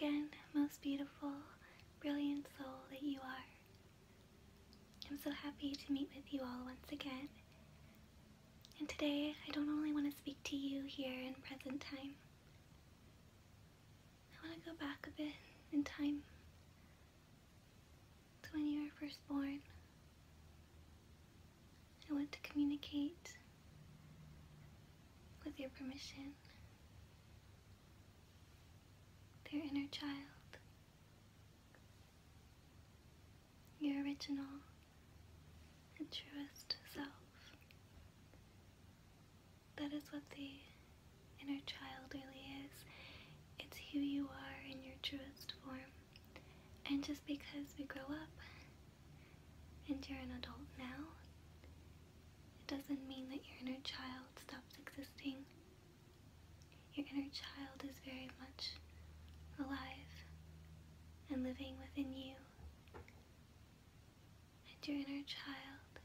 again, most beautiful, brilliant soul that you are. I'm so happy to meet with you all once again. And today, I don't only want to speak to you here in present time. I want to go back a bit in time to when you were first born. I want to communicate with your permission, with your inner child, your original and truest self. That is what the inner child really is. It's who you are in your truest form. And just because we grow up and you're an adult now, it doesn't mean that your inner child stops existing. Your inner child is very much alive and living within you. And your inner child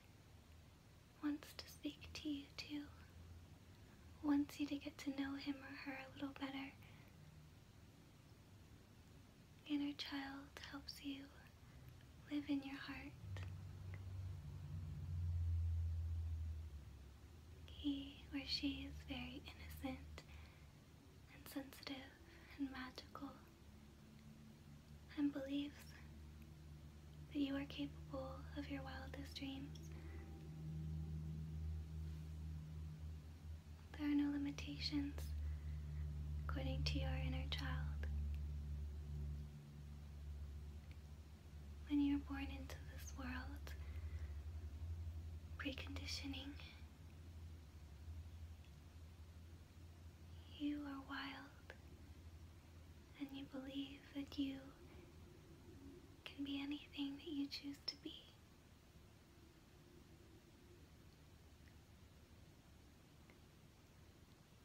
wants to speak to you too. Wants you to get to know him or her a little better. The inner child helps you live in your heart. He or she is very innocent and sensitive and magical and believes that you are capable of your wildest dreams. There are no limitations according to your inner child. When you're born into this world, preconditioning, you are wild, and you believe that you can be anything that you choose to be.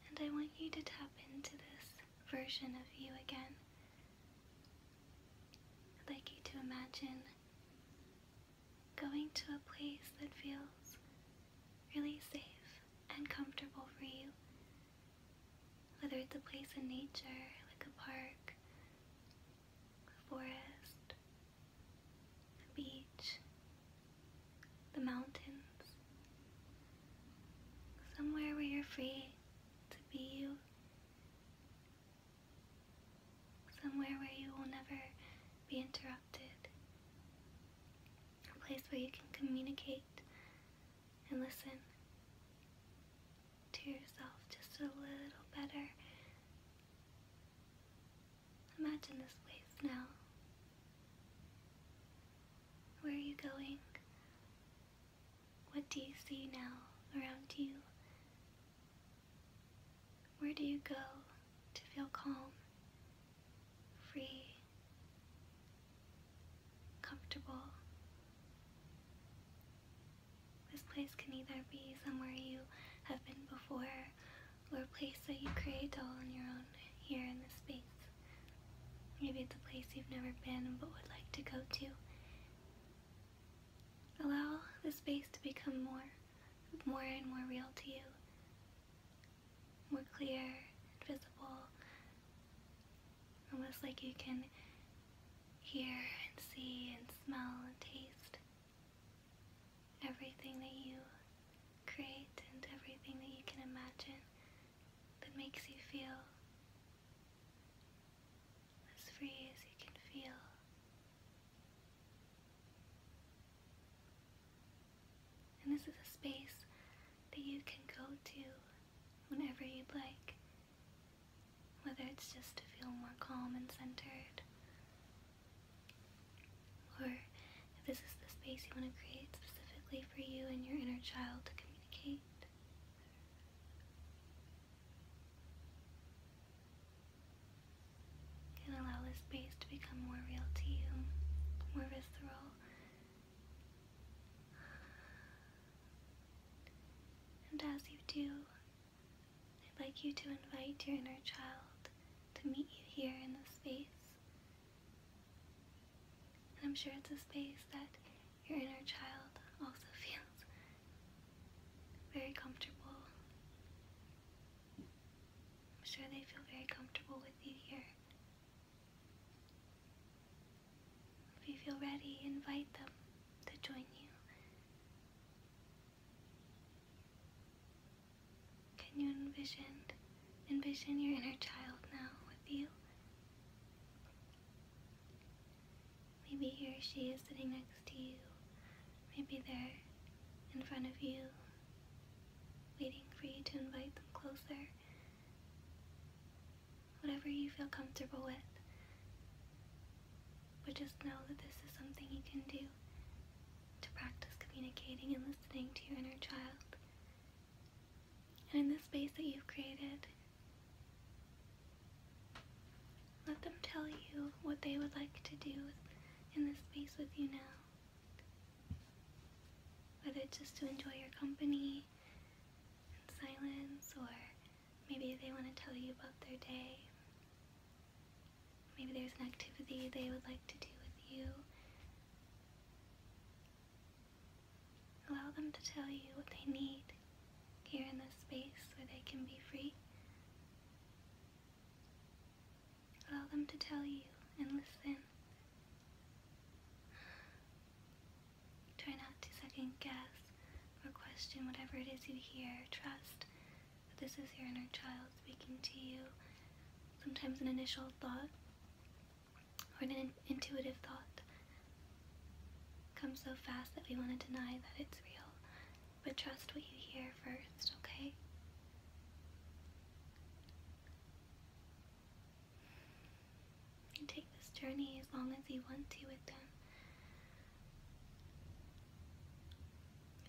And I want you to tap into this version of you again. I'd like you to imagine going to a place that feels really safe and comfortable for you. Whether it's a place in nature, like a park, a forest, a beach, the mountains, somewhere where you're free to be you, somewhere where you will never be interrupted, a place where you can communicate and listen to yourself just a little better. Imagine this place now. Where are you going? What do you see now around you? Where do you go to feel calm, free, comfortable? This place can either be somewhere you have been before, or a place that you create all on your own here in this space. Maybe it's a place you've never been but would like to go to. Allow the space to become more and more real to you, more clear and visible, almost like you can hear and see and smell and taste everything that you create and everything that you can imagine that makes you feel as free as you can feel. And this is a space that you can go to whenever you'd like, whether it's just to feel more calm and centered, or if this is the space you want to create specifically for you and your inner child to communicate. You can allow this space to become more real to you, more visceral. And as you do, I'd like you to invite your inner child to meet you here in this space. And I'm sure it's a space that your inner child also feels very comfortable. I'm sure they feel very comfortable with you here. feel ready, invite them to join you. Can you envision your inner child now with you? Maybe he or she is sitting next to you. Maybe they're in front of you, waiting for you to invite them closer. Whatever you feel comfortable with. But just know that this is something you can do to practice communicating and listening to your inner child. And in this space that you've created, let them tell you what they would like to do in this space with you now. Whether it's just to enjoy your company in silence, or maybe they want to tell you about their day. Maybe there's an activity they would like to do with you. Allow them to tell you what they need here in this space where they can be free. Allow them to tell you and listen. Try not to second guess or question whatever it is you hear. Trust that this is your inner child speaking to you. Sometimes an initial thought or an intuitive thought comes so fast that we want to deny that it's real. But trust what you hear first, okay? And take this journey as long as you want to with them.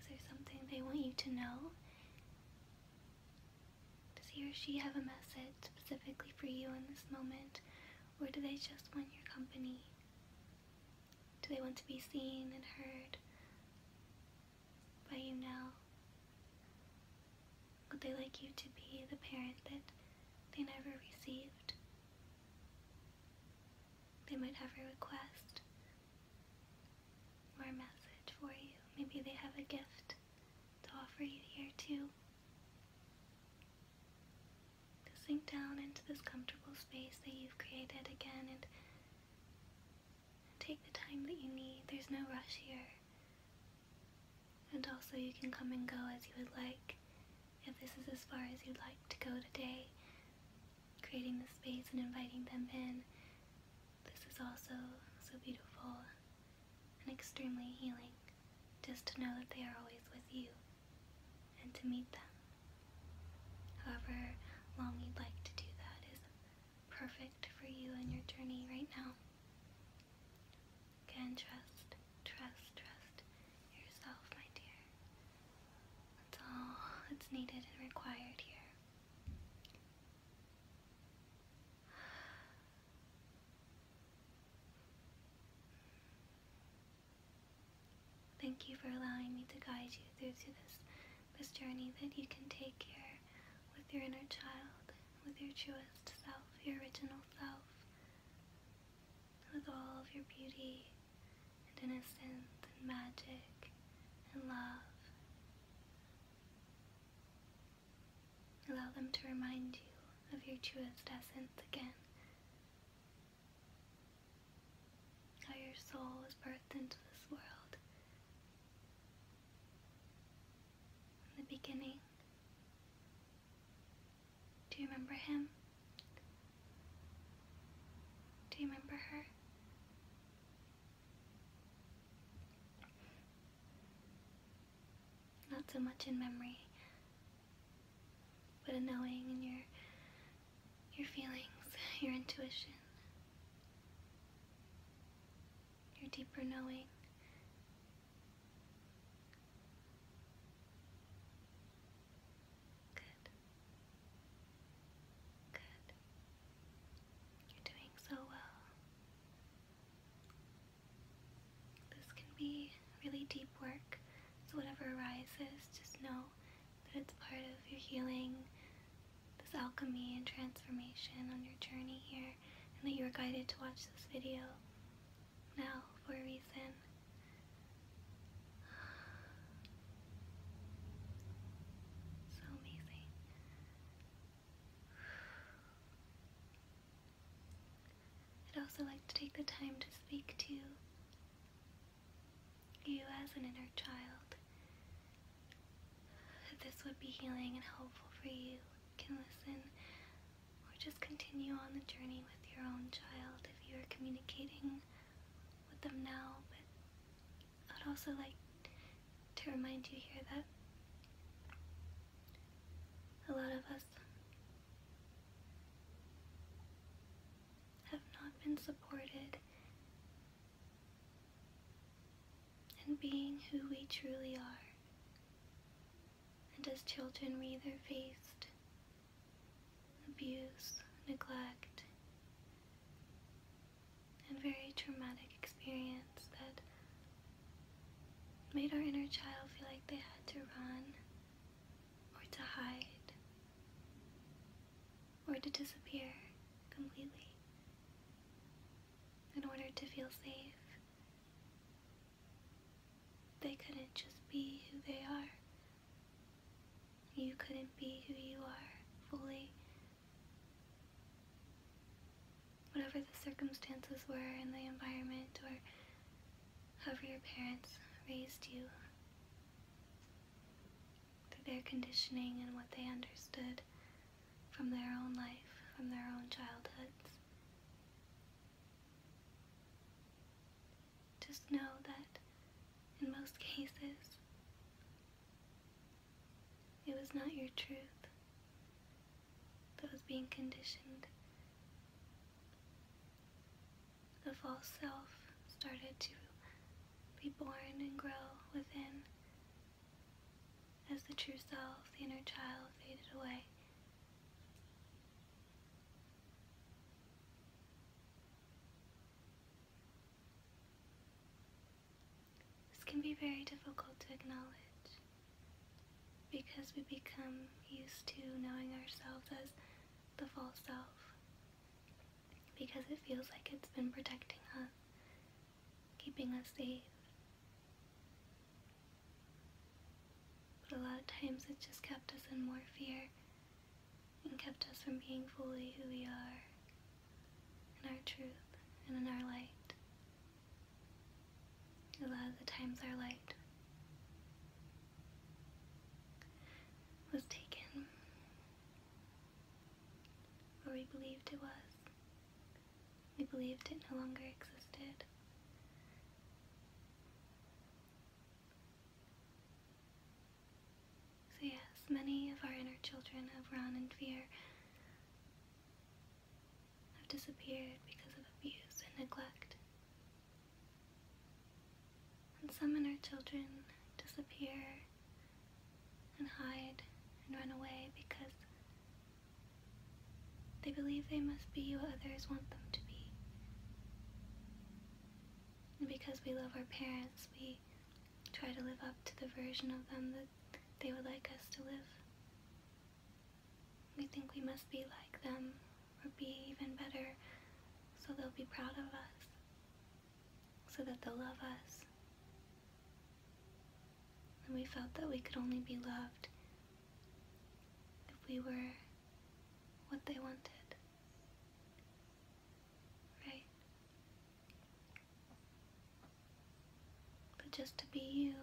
Is there something they want you to know? Does he or she have a message specifically for you in this moment? Or do they just want your company? Do they want to be seen and heard by you now? Would they like you to be the parent that they never received? They might have a request or a message for you. Maybe they have a gift to offer you here too. To sink down into this comfortable space that you've created again and take the time that you need. There's no rush here. And also you can come and go as you would like. If this is as far as you'd like to go today, creating the space and inviting them in, this is also so beautiful and extremely healing, just to know that they are always with you and to meet them. However long you'd like to do that is perfect for you and your journey right now. Again, trust yourself, my dear. That's all that's needed and required here. Thank you for allowing me to guide you through to this journey that you can take here with your inner child, with your truest self, your original self, with all of your beauty and innocence and magic and love. Allow them to remind you of your truest essence again. How your soul was birthed into this world. In the beginning. Do you remember him? Do you remember her? Not so much in memory, but a knowing in your feelings, your intuition, your deeper knowing. Good. Good. You're doing so well. This can be really deep work, so whatever arises, just know that it's part of your healing, this alchemy and transformation on your journey here, and that you are guided to watch this video now for a reason. So amazing. I'd also like to take the time to speak to you as an inner child. If this would be healing and helpful for you, you can listen or just continue on the journey with your own child if you are communicating with them now. But I'd also like to remind you here that a lot of us have not been supported in being who we truly are. And as children, we either faced abuse, neglect, and very traumatic experience that made our inner child feel like they had to run, or to hide, or to disappear completely in order to feel safe. They couldn't just be who they are. You couldn't be who you are fully. Whatever the circumstances were in the environment, or however your parents raised you, through their conditioning and what they understood from their own life, from their own childhoods. Just know that in most cases, it was not your truth that was being conditioned. The false self started to be born and grow within as the true self, the inner child, faded away. This can be very difficult to acknowledge because we become used to knowing ourselves as the false self, because it feels like it's been protecting us, keeping us safe. But a lot of times it just kept us in more fear and kept us from being fully who we are, in our truth and in our light. A lot of the times our light was taken, or we believed it was. We believed it no longer existed. So yes, many of our inner children have run in fear, have disappeared because of abuse and neglect. And some inner children disappear and hide and run away because they believe they must be what others want them to be. And because we love our parents, we try to live up to the version of them that they would like us to live. We think we must be like them or be even better so they'll be proud of us, so that they'll love us. And we felt that we could only be loved if we were what they wanted, right? But just to be you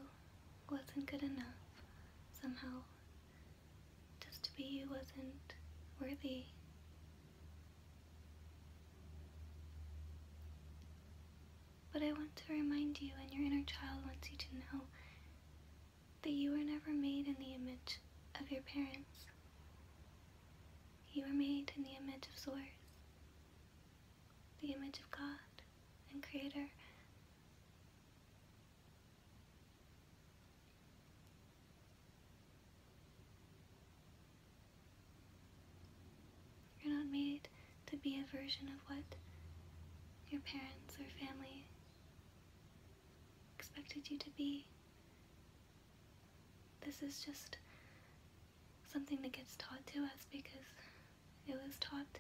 wasn't good enough somehow. Just to be you wasn't worthy. But I want to remind you, and your inner child wants you to know, that you were never made in the image of your parents. You were made in the image of Source, the image of God and Creator. You're not made to be a version of what your parents or family expected you to be. This is just something that gets taught to us because it was taught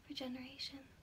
for generations.